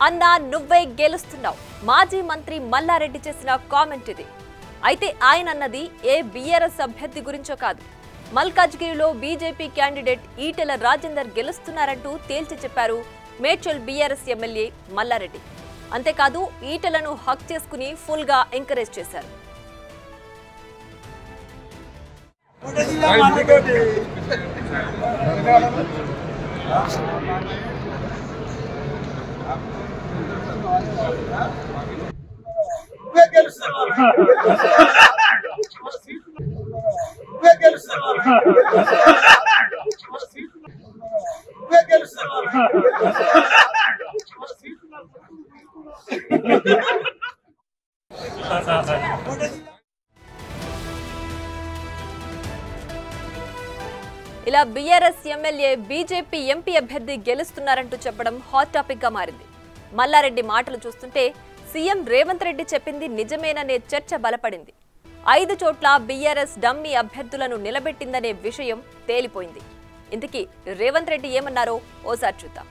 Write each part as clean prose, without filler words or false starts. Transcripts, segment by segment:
అన్నా నువ్వే గెలుస్తున్నావు మాజీ మంత్రి మల్లారెడ్డి చేసిన కామెంట్ ఇది. అయితే ఆయన అన్నది ఏ బీఆర్ఎస్ అభ్యర్థి గురించో కాదు. మల్కాజ్గిరిలో బీజేపీ క్యాండిడేట్ ఈటెల రాజేందర్ గెలుస్తున్నారంటూ తేల్చి చెప్పారు మేడ్చల్ బీఆర్ఎస్ ఎమ్మెల్యే మల్లారెడ్డి. అంతేకాదు ఈటెలను హక్ చేసుకుని ఫుల్ గా ఎంకరేజ్ చేశారు. ఇలా బీఆర్ఎస్ ఎమ్మెల్యే బీజేపీ ఎంపీ అభ్యర్థి గెలుస్తున్నారంటూ చెప్పడం హాట్ టాపిక్ గా మారింది. మల్లారెడ్డి మాటలు చూస్తుంటే సీఎం రేవంత్ రెడ్డి చెప్పింది నిజమేననే చర్చ బలపడింది. 5 చోట్ల బీఆర్ఎస్ డమ్మీ అభ్యర్థులను నిలబెట్టిందనే విషయం తేలిపోయింది. ఇంతకీ రేవంత్ రెడ్డి ఏమన్నారో ఓసారి చూద్దాం.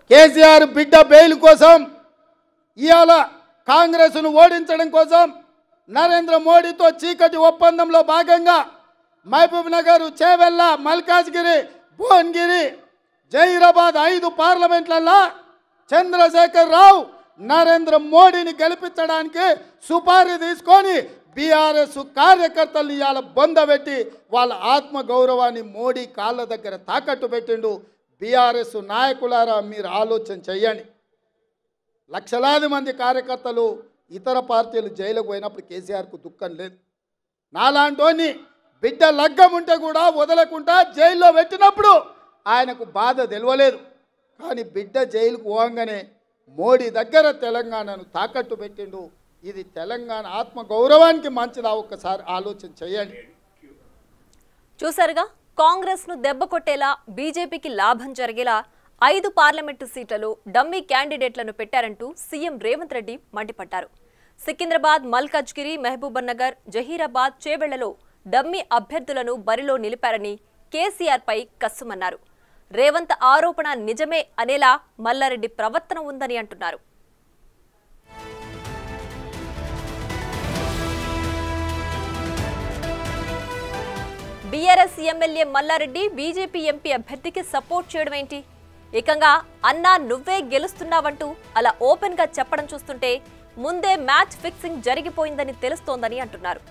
కేసీఆర్ బిడ్డ బెయిల్ కోసం ఇవాళ కాంగ్రెస్ను ఓడించడం కోసం నరేంద్ర మోడీతో చీకటి ఒప్పందంలో భాగంగా మహబూబ్ నగర్, చేవెళ్ళ, మల్కాజ్గిరి, భువనగిరి, జహీరాబాద్ 5 పార్లమెంట్లలో చంద్రశేఖర్ రావు నరేంద్ర మోడీని గెలిపించడానికి సుపారీ తీసుకొని బీఆర్ఎస్ కార్యకర్తలు ఇవాళ బొందబెట్టి వాళ్ళ ఆత్మగౌరవాన్ని మోడీ కాళ్ళ దగ్గర తాకట్టు పెట్టిండు. బీఆర్ఎస్ నాయకులారా మీరు ఆలోచన చెయ్యండి. లక్షలాది మంది కార్యకర్తలు ఇతర పార్టీలు జైలుకు పోయినప్పుడు కేసీఆర్కు దుఃఖం లేదు. నాలాంటోని బిడ్డ లగ్గం ఉంటే కూడా వదలకుండా జైల్లో పెట్టినప్పుడు ఆయనకు బాధ తెలియలేదు. కానీ బిడ్డ జైలుకు పోగానే మోడీ దగ్గర తెలంగాణను తాకట్టు పెట్టిండు. ఇది తెలంగాణ ఆత్మగౌరవానికి మంచిదా? ఒక్కసారి ఆలోచన చేయండి. చూసారుగా, కాంగ్రెస్ ను దెబ్బ కొట్టేలా బీజేపీకి లాభం జరిగేలా 5 పార్లమెంటు సీట్లలో డమ్మీ క్యాండిడేట్లను పెట్టారంటూ సీఎం రేవంత్ రెడ్డి మండిపడ్డారు. సికింద్రాబాద్, మల్కాజ్గిరి, మహబూబ్ నగర్, జహీరాబాద్, చేవెళ్లలో డమ్మీ అభ్యర్థులను బరిలో నిలిపారని కేసీఆర్ పై కస్సుమన్నారు. రేవంత్ ఆరోపణ నిజమే అనేలా మల్లారెడ్డి ప్రవర్తన ఉందని అంటున్నారు. BRS MLA Malla Reddy BJP MP అభ్యర్థికి సపోర్ట్ చేయడం ఏంటి? ఏకంగా అన్నా నువ్వే గెలుస్తున్నావంటూ అలా ఓపెన్ గా చెప్పడం చూస్తుంటే ముందే మ్యాచ్ ఫిక్సింగ్ జరిగిపోయిందని తెలుస్తోందని అంటున్నారు.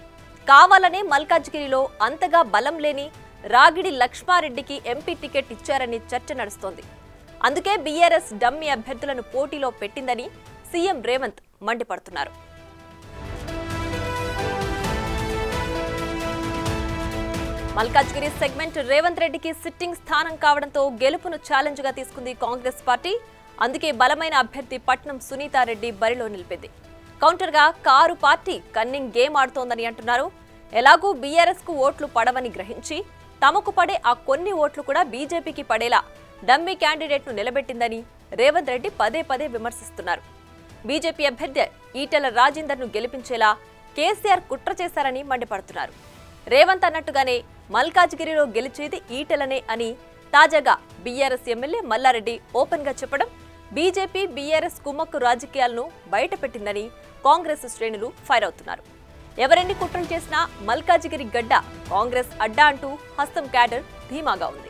కావాలనే మల్కాజ్గిరిలో అంతగా బలం లేని రాగిడి లక్ష్మారెడ్డికి ఎంపీ టికెట్ ఇచ్చారని చర్చ నడుస్తోంది. అందుకే బీఆర్ఎస్ డమ్మీ అభ్యర్థులను పోటీలో పెట్టిందని సీఎం రేవంత్ మండిపడుతున్నారు. మల్కాజ్గిరి సెగ్మెంట్ రేవంత్ రెడ్డికి సిట్టింగ్ స్థానం కావడంతో గెలుపును ఛాలెంజ్ గా తీసుకుంది కాంగ్రెస్ పార్టీ. అందుకే బలమైన అభ్యర్థి పట్నం సునీతారెడ్డి బరిలో నిలిపింది. కౌంటర్ గా కారు పార్టీ కన్నింగ్ గేమ్ ఆడుతోందని అంటున్నారు. ఎలాగూ బీఆర్ఎస్ కు ఓట్లు పడవని గ్రహించి తమకు పడే ఆ కొన్ని ఓట్లు కూడా బీజేపీకి పడేలా డమ్మీ క్యాండిడేట్ ను నిలబెట్టిందని రేవంత్ రెడ్డి పదే పదే విమర్శిస్తున్నారు. బీజేపీ అభ్యర్థి ఈటెల రాజేందర్ ను గెలిపించేలా కేసీఆర్ కుట్ర చేశారని మండిపడుతున్నారు. రేవంత్ అన్నట్టుగానే మల్కాజ్గిరిలో గెలిచేది ఈటెలనే అని తాజాగా బీఆర్ఎస్ ఎమ్మెల్యే మల్లారెడ్డి ఓపెన్ గా చెప్పడం బీజేపీ బీఆర్ఎస్ కుమ్మక్కు రాజకీయాలను బయటపెట్టిందని కాంగ్రెస్ శ్రేణులు ఫైర్ అవుతున్నారు. ఎవరెన్ని కుట్రలు చేసినా మల్కాజ్గిరి గడ్డ కాంగ్రెస్ అడ్డా అంటూ హస్తం క్యాడర్ ధీమాగా ఉంది.